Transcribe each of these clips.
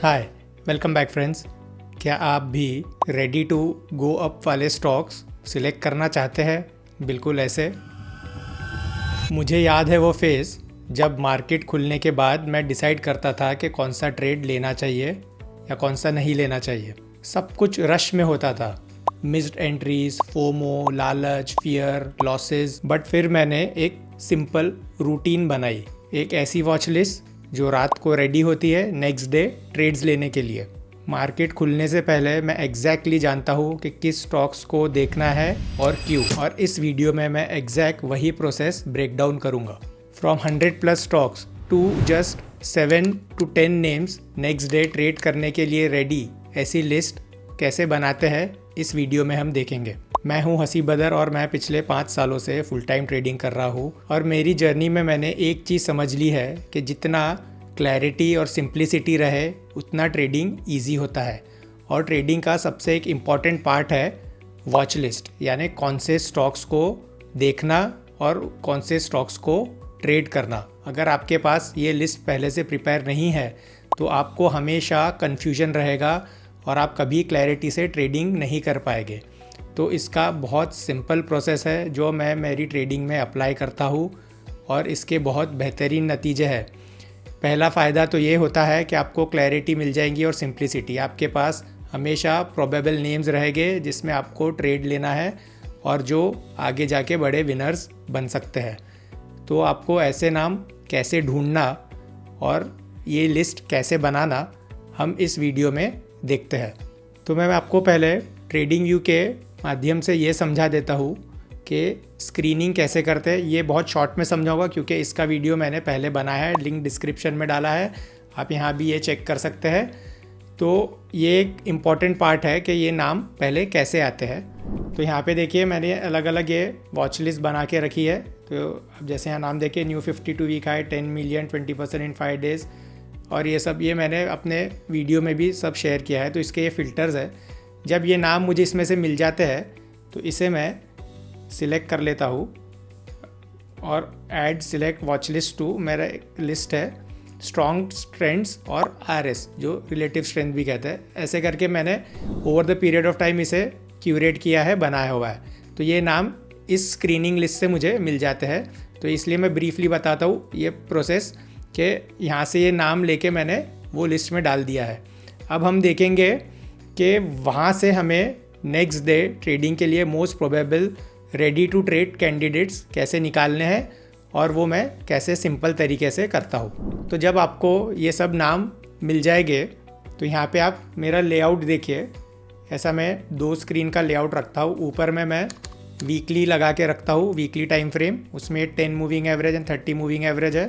हाय, welcome back friends. क्या आप भी रेडी टू गो अप वाले स्टॉक्स सिलेक्ट करना चाहते हैं? बिल्कुल ऐसे। मुझे याद है वो फेज़ जब मार्केट खुलने के बाद मैं डिसाइड करता था कि कौन सा ट्रेड लेना चाहिए या कौन सा नहीं लेना चाहिए। सब कुछ रश में होता था, मिस्ड एंट्रीज, फोमो, लालच, फियर, लॉसेस। बट फिर मैंने एक सिंपल रूटीन बनाई, एक ऐसी वॉच लिस्ट जो रात को रेडी होती है नेक्स्ट डे ट्रेड्स लेने के लिए। मार्केट खुलने से पहले मैं एग्जैक्टली जानता हूँ कि किस स्टॉक्स को देखना है और क्यों, और इस वीडियो में मैं एग्जैक्ट वही प्रोसेस ब्रेक डाउन करूँगा। From 100+ stocks to just 7 to 10 names next day trade करने के लिए रेडी, ऐसी लिस्ट कैसे बनाते हैं इस वीडियो में हम देखेंगे। मैं हूं हसी बदर और मैं पिछले 5 सालों से फुल टाइम ट्रेडिंग कर रहा हूं, और मेरी जर्नी में मैंने एक चीज़ समझ ली है कि जितना क्लैरिटी और सिंप्लिसिटी रहे उतना ट्रेडिंग ईजी होता है। और ट्रेडिंग का सबसे एक इम्पॉर्टेंट पार्ट है वॉच लिस्ट, यानी कौन से स्टॉक्स को देखना और कौन से स्टॉक्स को ट्रेड करना। अगर आपके पास ये लिस्ट पहले से प्रिपेयर नहीं है तो आपको हमेशा कन्फ्यूजन रहेगा और आप कभी क्लैरिटी से ट्रेडिंग नहीं कर पाएंगे। तो इसका बहुत सिंपल प्रोसेस है जो मैं मेरी ट्रेडिंग में अप्लाई करता हूँ और इसके बहुत बेहतरीन नतीजे हैं। पहला फ़ायदा तो ये होता है कि आपको क्लैरिटी मिल जाएगी और सिंप्लिसिटी। आपके पास हमेशा प्रोबेबल नेम्स रहेंगे जिसमें आपको ट्रेड लेना है और जो आगे जाके बड़े विनर्स बन सकते हैं। तो आपको ऐसे नाम कैसे ढूंढना और ये लिस्ट कैसे बनाना हम इस वीडियो में देखते हैं। तो मैं आपको पहले ट्रेडिंग व्यू के माध्यम से ये समझा देता हूँ कि स्क्रीनिंग कैसे करते हैं। ये बहुत शॉर्ट में समझाऊंगा क्योंकि इसका वीडियो मैंने पहले बनाया है, लिंक डिस्क्रिप्शन में डाला है, आप यहाँ भी ये चेक कर सकते हैं। तो ये एक इम्पॉर्टेंट पार्ट है कि ये नाम पहले कैसे आते हैं। तो यहाँ पे देखिए मैंने अलग अलग ये वॉच लिस्ट बना के रखी है। तो अब जैसे यहाँ नाम देखिए, न्यू 52 वीक हाई, 10 मिलियन, 20% इन 5 डेज़, और ये सब ये मैंने अपने वीडियो में भी सब शेयर किया है। तो इसके ये फ़िल्टर्स है। जब ये नाम मुझे इसमें से मिल जाते हैं तो इसे मैं सिलेक्ट कर लेता हूँ और add select watch list to, मेरा एक लिस्ट है स्ट्रॉन्ग ट्रेंड्स और आरएस, जो रिलेटिव स्ट्रेंथ भी कहते हैं। ऐसे करके मैंने over the period of time इसे क्यूरेट किया है, बनाया हुआ है। तो ये नाम इस स्क्रीनिंग लिस्ट से मुझे मिल जाते हैं। तो इसलिए मैं ब्रीफली बताता हूँ ये प्रोसेस कि यहाँ से ये नाम लेके मैंने वो लिस्ट में डाल दिया है। अब हम देखेंगे कि वहाँ से हमें नेक्स्ट डे ट्रेडिंग के लिए most probable ready to trade candidates कैसे निकालने हैं और वो मैं कैसे सिंपल तरीके से करता हूँ। तो जब आपको ये सब नाम मिल जाएंगे तो यहाँ पे आप मेरा लेआउट देखिए। ऐसा मैं 2 स्क्रीन का लेआउट रखता हूँ। ऊपर में मैं वीकली लगा के रखता हूँ, वीकली टाइम फ्रेम। उसमें 10 moving average and 30 moving average है,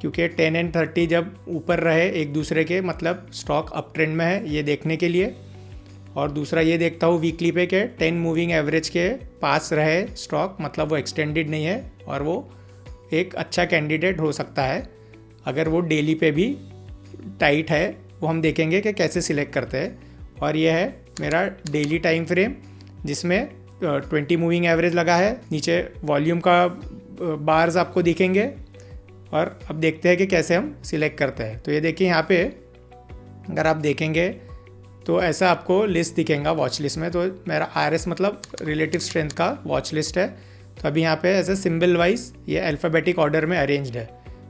क्योंकि 10 एंड 30 जब ऊपर रहे एक दूसरे के, मतलब स्टॉक अप ट्रेंड में है, ये देखने के लिए। और दूसरा ये देखता हूँ वीकली पे कि 10 मूविंग एवरेज के पास रहे स्टॉक, मतलब वो एक्सटेंडेड नहीं है और वो एक अच्छा कैंडिडेट हो सकता है। अगर वो डेली पे भी टाइट है, वो हम देखेंगे कि कैसे सिलेक्ट करते हैं। और ये है मेरा डेली टाइम फ्रेम जिसमें 20 मूविंग एवरेज लगा है। नीचे वॉल्यूम का बार्स आपको दिखेंगे। और अब देखते हैं कि कैसे हम सिलेक्ट करते हैं। तो ये देखिए यहाँ पे अगर आप देखेंगे तो ऐसा आपको लिस्ट दिखेगा वॉच लिस्ट में। तो मेरा आरएस मतलब रिलेटिव स्ट्रेंथ का वॉच लिस्ट है। तो अभी यहाँ पे ऐसे सिंबल वाइज ये अल्फ़ाबेटिक ऑर्डर में अरेंज्ड है।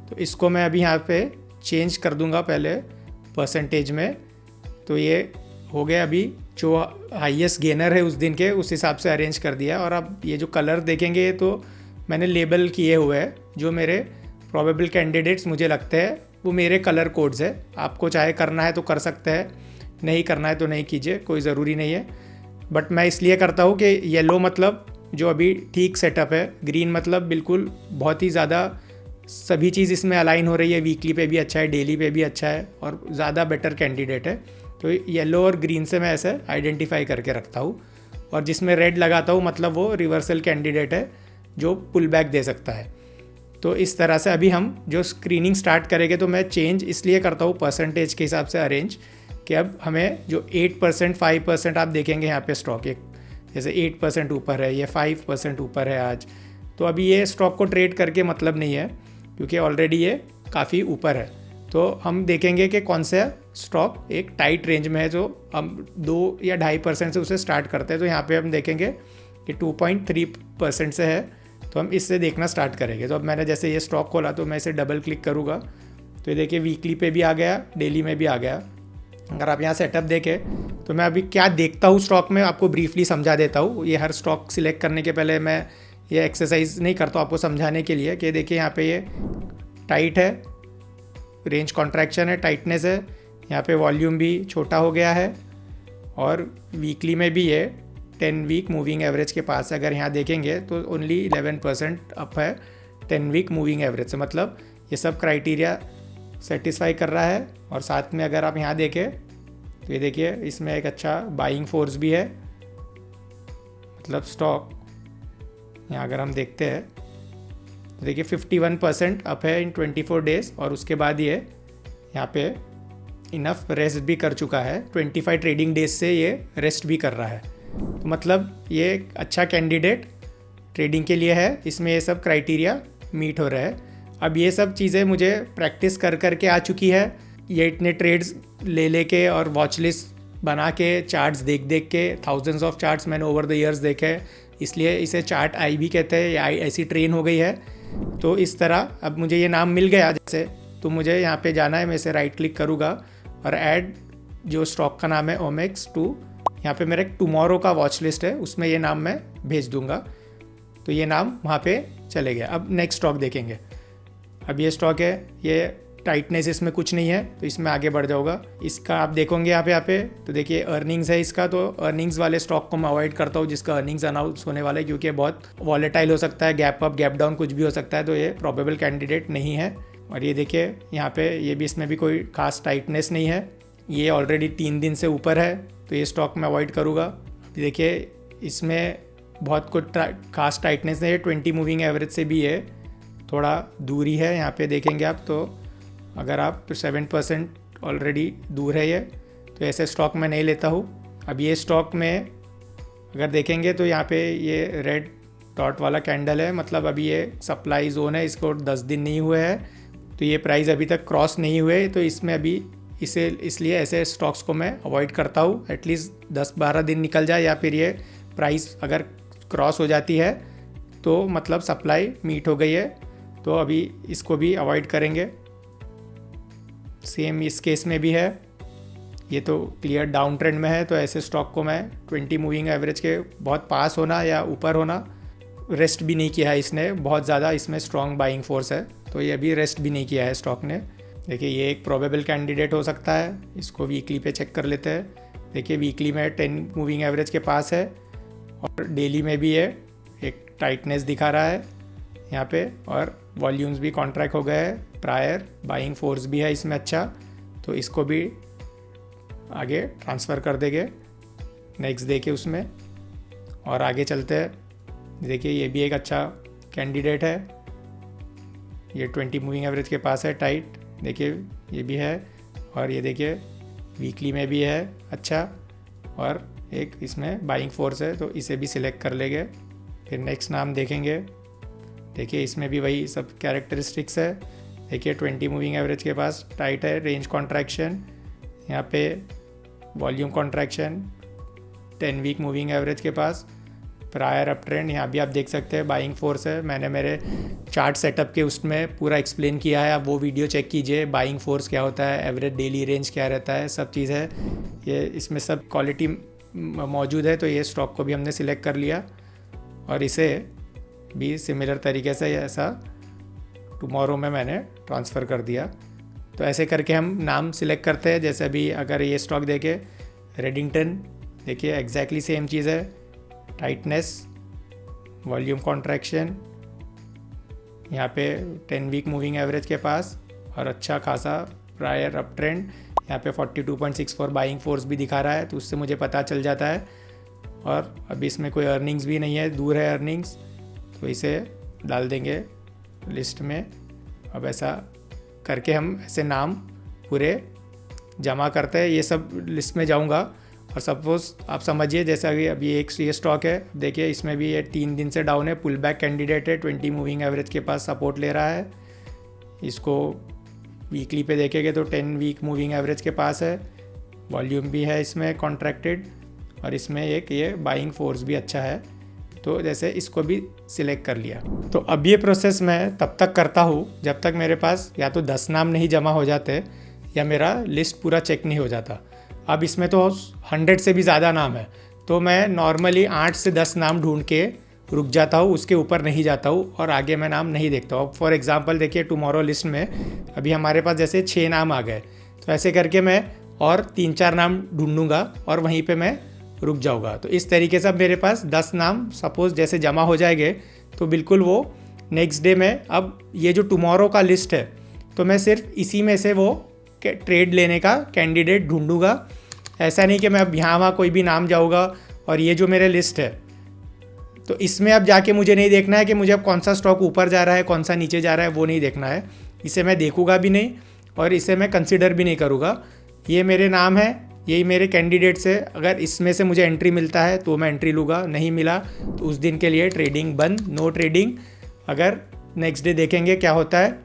तो इसको मैं अभी यहाँ पे चेंज कर दूंगा पहले परसेंटेज में। तो ये हो गया, अभी जो हाईएस्ट गेनर है उस दिन के उस हिसाब से अरेंज कर दिया। और अब ये जो कलर देखेंगे तो मैंने लेबल किए हुए हैं, जो मेरे प्रोबेबल कैंडिडेट्स मुझे लगते हैं वो मेरे कलर कोड्स है। आपको चाहे करना है तो कर सकते हैं, नहीं करना है तो नहीं कीजिए, कोई ज़रूरी नहीं है। बट मैं इसलिए करता हूँ कि येलो मतलब जो अभी ठीक सेटअप है, ग्रीन मतलब बिल्कुल बहुत ही ज़्यादा सभी चीज़ इसमें अलाइन हो रही है, वीकली पे भी अच्छा है, डेली पे भी अच्छा है और ज़्यादा बेटर कैंडिडेट है। तो येलो और ग्रीन से मैं ऐसे आइडेंटिफाई करके रखता हूँ। और जिसमें रेड लगाता हूँ मतलब वो रिवर्सल कैंडिडेट है जो पुल बैक दे सकता है। तो इस तरह से अभी हम जो स्क्रीनिंग स्टार्ट करेंगे तो मैं चेंज इसलिए करता हूँ परसेंटेज के हिसाब से अरेंज, कि अब हमें जो 8% 5% आप देखेंगे यहाँ पे स्टॉक, एक जैसे 8% ऊपर है, ये 5% ऊपर है आज। तो अभी ये स्टॉक को ट्रेड करके मतलब नहीं है क्योंकि ऑलरेडी ये काफ़ी ऊपर है। तो हम देखेंगे कि कौन सा स्टॉक एक टाइट रेंज में है, जो हम 2 या 2.5% से उसे स्टार्ट करते हैं। तो यहाँ पे हम देखेंगे कि 2.3% से है, तो हम इससे देखना स्टार्ट करेंगे। तो अब मैंने जैसे ये स्टॉक खोला तो मैं इसे डबल क्लिक करूँगा तो ये देखिए वीकली पे भी आ गया, डेली में भी आ गया। अगर आप यहाँ सेटअप देखें तो मैं अभी क्या देखता हूँ स्टॉक में, आपको ब्रीफली समझा देता हूँ। ये हर स्टॉक सिलेक्ट करने के पहले मैं ये एक्सरसाइज नहीं करता हूँ आपको समझाने के लिए कि देखिए यहाँ पे ये टाइट है, रेंज कॉन्ट्रैक्शन है, टाइटनेस है, यहाँ पे वॉल्यूम भी छोटा हो गया है, और वीकली में भी ये 10 वीक मूविंग एवरेज के पास है। अगर यहाँ देखेंगे तो ओनली 11% अप है 10 वीक मूविंग एवरेज से, मतलब ये सब क्राइटेरिया सेटिस्फाई कर रहा है। और साथ में अगर आप यहाँ देखें तो ये देखिए इसमें एक अच्छा बाइंग फोर्स भी है, मतलब स्टॉक यहाँ अगर हम देखते हैं तो देखिए 51% अप है इन 24 डेज, और उसके बाद ये यहाँ पे इनफ रेस्ट भी कर चुका है। 25 ट्रेडिंग डेज से ये रेस्ट भी कर रहा है, तो मतलब ये एक अच्छा कैंडिडेट ट्रेडिंग के लिए है। इसमें ये सब क्राइटेरिया मीट हो रहा है। अब ये सब चीज़ें मुझे प्रैक्टिस कर करके आ चुकी है। ये इतने ट्रेड्स ले लेके और वॉच लिस्ट बना के, चार्ट्स देख देख के, थाउजेंड्स ऑफ चार्ट्स मैंने ओवर द ईयर्स देखे, इसलिए इसे चार्ट आई भी कहते हैं। या ऐसी ट्रेन हो गई है। तो इस तरह अब मुझे ये नाम मिल गया जैसे, तो मुझे यहाँ पे जाना है, मैं इसे राइट क्लिक करूँगा और ऐड जो स्टॉक का नाम है OMEX2, यहाँ पे मेरा एक टुमारो का वॉच लिस्ट है, उसमें ये नाम मैं भेज दूँगा, तो ये नाम वहाँ पे चले गया। अब नेक्स्ट स्टॉक देखेंगे। अब ये स्टॉक है, ये टाइटनेस इसमें कुछ नहीं है, तो इसमें आगे बढ़ जाऊँगा। इसका आप देखोगे यहाँ पे तो देखिए अर्निंग्स है इसका, तो अर्निंग्स वाले स्टॉक को मैं अवॉइड करता हूँ जिसका अर्निंग्स अनाउंस होने वाला है, क्योंकि बहुत वॉलेटाइल हो सकता है, गैप अप गैप डाउन कुछ भी हो सकता है, तो ये प्रोबेबल कैंडिडेट नहीं है। और ये देखिए यहाँ पे ये भी, इसमें भी कोई खास टाइटनेस नहीं है, ये ऑलरेडी 3 दिन से ऊपर है, तो ये स्टॉक मैं अवॉइड करूँगा। देखिए इसमें बहुत कुछ खास टाइटनेस नहीं है, 20 मूविंग एवरेज से भी ये थोड़ा दूरी है। यहाँ पे देखेंगे आप तो अगर आप 7% ऑलरेडी दूर है ये, तो ऐसे स्टॉक मैं नहीं लेता हूँ। अब ये स्टॉक में अगर देखेंगे तो यहाँ पे ये रेड डॉट वाला कैंडल है, मतलब अभी ये सप्लाई जोन है, इसको 10 दिन नहीं हुए हैं, तो ये प्राइस अभी तक क्रॉस नहीं हुए, तो इसमें अभी इसे इसलिए ऐसे स्टॉक्स को मैं अवॉइड करता हूँ। एटलीस्ट 10-12 दिन निकल जाए या फिर ये प्राइस अगर क्रॉस हो जाती है तो मतलब सप्लाई मीट हो गई है, तो अभी इसको भी अवॉइड करेंगे। सेम इस केस में भी है, ये तो क्लियर डाउन ट्रेंड में है, तो ऐसे स्टॉक को मैं 20 मूविंग एवरेज के बहुत पास होना या ऊपर होना, रेस्ट भी नहीं किया है इसने, बहुत ज़्यादा इसमें स्ट्रॉन्ग बाइंग फोर्स है, तो ये अभी रेस्ट भी नहीं किया है स्टॉक ने। देखिए ये एक प्रोबेबल कैंडिडेट हो सकता है, इसको वीकली पे चेक कर लेते हैं। देखिए वीकली में 10 मूविंग एवरेज के पास है, और डेली में भी ये एक टाइटनेस दिखा रहा है यहाँ पे, और वॉल्यूम्स भी कॉन्ट्रैक्ट हो गए हैं, प्रायर बाइंग फोर्स भी है इसमें अच्छा, तो इसको भी आगे ट्रांसफ़र कर देंगे नेक्स्ट डे के उसमें। और आगे चलते हैं, देखिए ये भी एक अच्छा कैंडिडेट है, ये 20 मूविंग एवरेज के पास है टाइट, देखिए ये भी है, और ये देखिए वीकली में भी है अच्छा, और एक इसमें बाइंग फोर्स है, तो इसे भी सिलेक्ट कर लेंगे। फिर नेक्स्ट नाम देखेंगे, देखिए इसमें भी वही सब कैरेक्टरिस्टिक्स है। देखिए 20 मूविंग एवरेज के पास टाइट है, रेंज कॉन्ट्रैक्शन, यहाँ पे volume contraction, 10 week moving average के पास प्रायर अप ट्रेंड, यहाँ भी आप देख सकते हैं बाइंग फोर्स है। मैंने मेरे चार्ट सेटअप के उसमें पूरा एक्सप्लेन किया है, आप वो वीडियो चेक कीजिए, बाइंग फोर्स क्या होता है, एवरेज डेली रेंज क्या रहता है, सब चीज़ है ये, इसमें सब क्वालिटी मौजूद है। तो ये स्टॉक को भी हमने सिलेक्ट कर लिया, और इसे भी सिमिलर तरीके से ऐसा टुमारो में मैंने ट्रांसफ़र कर दिया। तो ऐसे करके हम नाम सिलेक्ट करते हैं। जैसे अभी अगर ये स्टॉक देखें रेडिंगटन, देखिए एग्जैक्टली सेम चीज़ है, टाइटनेस, वॉल्यूम कॉन्ट्रैक्शन, यहाँ पे 10 वीक मूविंग एवरेज के पास, और अच्छा खासा प्रायर अप ट्रेंड, यहाँ पे 42.64 बाइंग फोर्स भी दिखा रहा है, तो उससे मुझे पता चल जाता है। और अभी इसमें कोई अर्निंग्स भी नहीं है, दूर है अर्निंग्स, तो इसे डाल देंगे लिस्ट में। अब ऐसा करके हम ऐसे नाम पूरे जमा करते हैं, ये सब लिस्ट में जाऊंगा। और सपोज़ आप समझिए जैसा कि अभी एक ये स्टॉक है, देखिए इसमें भी ये 3 दिन से डाउन है, पुल बैक कैंडिडेट है, 20 मूविंग एवरेज के पास सपोर्ट ले रहा है, इसको वीकली पे देखेंगे तो 10 वीक मूविंग एवरेज के पास है, वॉल्यूम भी है इसमें कॉन्ट्रैक्टेड, और इसमें एक ये बाइंग फोर्स भी अच्छा है। तो जैसे इसको भी सिलेक्ट कर लिया। तो अब ये प्रोसेस मैं तब तक करता हूँ जब तक मेरे पास या तो 10 नाम नहीं जमा हो जाते या मेरा लिस्ट पूरा चेक नहीं हो जाता। अब इसमें तो 100 से भी ज़्यादा नाम है, तो मैं नॉर्मली 8 से 10 नाम ढूंढ के रुक जाता हूँ, उसके ऊपर नहीं जाता हूँ और आगे मैं नाम नहीं देखता हूँ। फॉर एग्जांपल देखिए टुमारो लिस्ट में अभी हमारे पास जैसे 6 नाम आ गए, तो ऐसे करके मैं और 3-4 नाम ढूंढूंगा और वहीं पे मैं रुक जाऊंगा। तो इस तरीके से अब मेरे पास 10 नाम सपोज़ जैसे जमा हो जाएंगे, तो बिल्कुल वो नेक्स्ट डे में अब ये जो टुमारो का लिस्ट है तो मैं सिर्फ इसी में से वो ट्रेड लेने का कैंडिडेट ढूंढूंगा। ऐसा नहीं कि मैं अब यहाँ वहाँ कोई भी नाम जाऊँगा और ये जो मेरे लिस्ट है तो इसमें अब जाके मुझे नहीं देखना है कि मुझे अब कौन सा स्टॉक ऊपर जा रहा है कौन सा नीचे जा रहा है, वो नहीं देखना है। इसे मैं देखूँगा भी नहीं और इसे मैं कंसिडर भी नहीं करूँगा। ये मेरे नाम है, यही मेरे कैंडिडेट्स है। अगर इसमें से मुझे एंट्री मिलता है तो मैं एंट्री लूँगा, नहीं मिला तो उस दिन के लिए ट्रेडिंग बंद, नो ट्रेडिंग। अगर नेक्स्ट डे देखेंगे क्या होता है,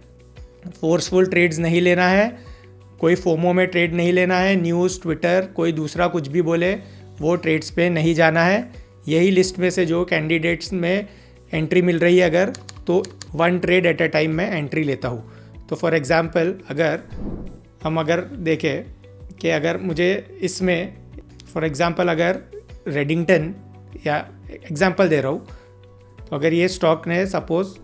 फोर्सफुल ट्रेड्स नहीं लेना है, कोई फोमो में ट्रेड नहीं लेना है, न्यूज़ ट्विटर कोई दूसरा कुछ भी बोले वो ट्रेड्स पे नहीं जाना है। यही लिस्ट में से जो कैंडिडेट्स में एंट्री मिल रही है अगर, तो 1 ट्रेड एट अ टाइम मैं एंट्री लेता हूँ। तो फॉर एग्ज़ाम्पल अगर देखें कि अगर मुझे इसमें फॉर एग्ज़ाम्पल अगर रेडिंगटन या एग्ज़ाम्पल दे रहा हूँ, तो अगर ये स्टॉक ने सपोज़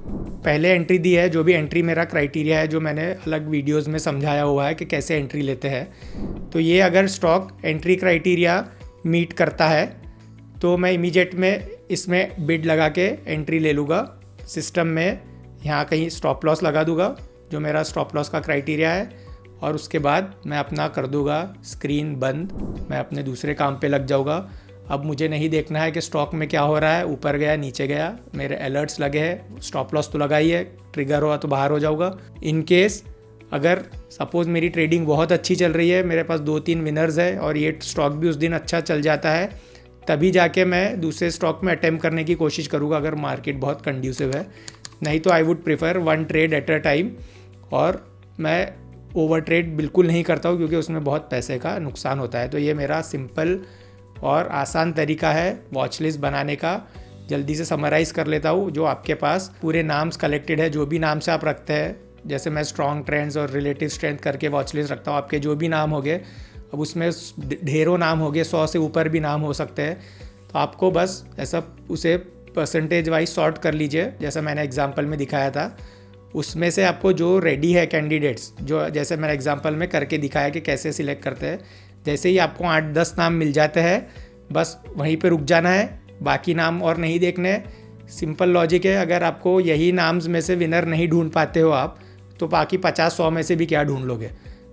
पहले एंट्री दी है, जो भी एंट्री मेरा क्राइटेरिया है जो मैंने अलग वीडियोस में समझाया हुआ है कि कैसे एंट्री लेते हैं, तो ये अगर स्टॉक एंट्री क्राइटेरिया मीट करता है तो मैं इमीडिएट में इसमें बिड लगा के एंट्री ले लूँगा। सिस्टम में यहाँ कहीं स्टॉप लॉस लगा दूँगा जो मेरा स्टॉप लॉस का क्राइटेरिया है, और उसके बाद मैं अपना कर दूँगा स्क्रीन बंद, मैं अपने दूसरे काम पे लग जाऊँगा। अब मुझे नहीं देखना है कि स्टॉक में क्या हो रहा है, ऊपर गया नीचे गया, मेरे अलर्ट्स लगे हैं, स्टॉप लॉस तो लगा ही है, ट्रिगर हुआ तो बाहर हो जाऊँगा। इन केस अगर सपोज़ मेरी ट्रेडिंग बहुत अच्छी चल रही है, मेरे पास 2-3 विनर्स है और ये स्टॉक भी उस दिन अच्छा चल जाता है, तभी जाके मैं दूसरे स्टॉक में अटेम्प्ट करने की कोशिश करूँगा अगर मार्केट बहुत कंड्यूसिव है। नहीं तो I would prefer 1 trade at a time, और मैं ओवर ट्रेड बिल्कुल नहीं करता हूँ क्योंकि उसमें बहुत पैसे का नुकसान होता है। तो ये मेरा सिंपल और आसान तरीका है वॉच लिस्ट बनाने का। जल्दी से समराइज़ कर लेता हूँ। जो आपके पास पूरे नाम्स कलेक्टेड है, जो भी नाम से आप रखते हैं, जैसे मैं स्ट्रॉन्ग ट्रेंड्स और रिलेटिव स्ट्रेंथ करके वॉच लिस्ट रखता हूँ, आपके जो भी नाम हो गए, अब उसमें ढेरों नाम हो गए, 100 से ऊपर भी नाम हो सकते हैं, तो आपको बस ऐसा उसे परसेंटेज वाइज सॉर्ट कर लीजिए जैसा मैंने एग्जांपल में दिखाया था। उसमें से आपको जो रेडी है कैंडिडेट्स, जो जैसे मैंने एग्जांपल में करके दिखाया कि कैसे सिलेक्ट करते हैं, जैसे ही आपको 8-10 नाम मिल जाते हैं बस वहीं पे रुक जाना है, बाकी नाम और नहीं देखने। सिंपल लॉजिक है, अगर आपको यही नाम्स में से विनर नहीं ढूंढ पाते हो आप, तो बाकी 50-100 में से भी क्या ढूंढ लोगे।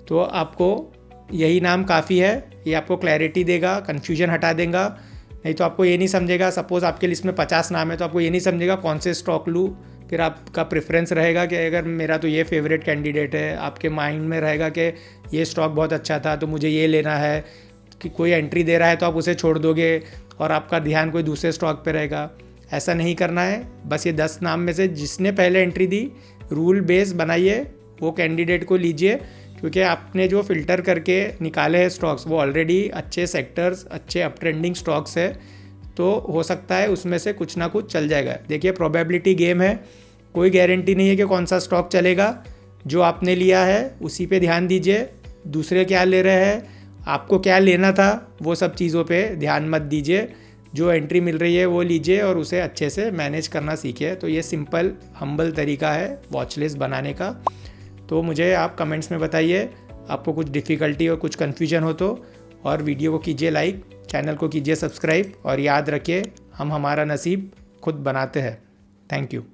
तो आपको यही नाम काफ़ी है, ये आपको क्लैरिटी देगा, कन्फ्यूजन हटा देगा। नहीं तो आपको ये नहीं समझेगा, सपोज़ आपके लिस्ट में 50 नाम है तो आपको ये नहीं समझेगा कौन से स्टॉक लूँ। फिर आपका प्रेफरेंस रहेगा कि अगर मेरा तो ये फेवरेट कैंडिडेट है, आपके माइंड में रहेगा कि ये स्टॉक बहुत अच्छा था तो मुझे ये लेना है, कि कोई एंट्री दे रहा है तो आप उसे छोड़ दोगे और आपका ध्यान कोई दूसरे स्टॉक पे रहेगा। ऐसा नहीं करना है। बस ये 10 नाम में से जिसने पहले एंट्री दी, रूल बेस बनाइए, वो कैंडिडेट को लीजिए, क्योंकि आपने जो फ़िल्टर करके निकाले हैं स्टॉक्स वो ऑलरेडी अच्छे सेक्टर्स, अच्छे अप ट्रेंडिंग स्टॉक्स है, तो हो सकता है उसमें से कुछ ना कुछ चल जाएगा। देखिए प्रोबेबिलिटी गेम है, कोई गारंटी नहीं है कि कौन सा स्टॉक चलेगा। जो आपने लिया है उसी पे ध्यान दीजिए, दूसरे क्या ले रहे हैं, आपको क्या लेना था, वो सब चीज़ों पे ध्यान मत दीजिए। जो एंट्री मिल रही है वो लीजिए और उसे अच्छे से मैनेज करना सीखिए। तो ये सिंपल हम्बल तरीका है वॉच लिस्ट बनाने का। तो मुझे आप कमेंट्स में बताइए आपको कुछ डिफ़िकल्टी और कुछ कन्फ्यूजन हो तो, और वीडियो को कीजिए लाइक, चैनल को कीजिए सब्सक्राइब, और याद रखिए हम हमारा नसीब खुद बनाते हैं। Thank you.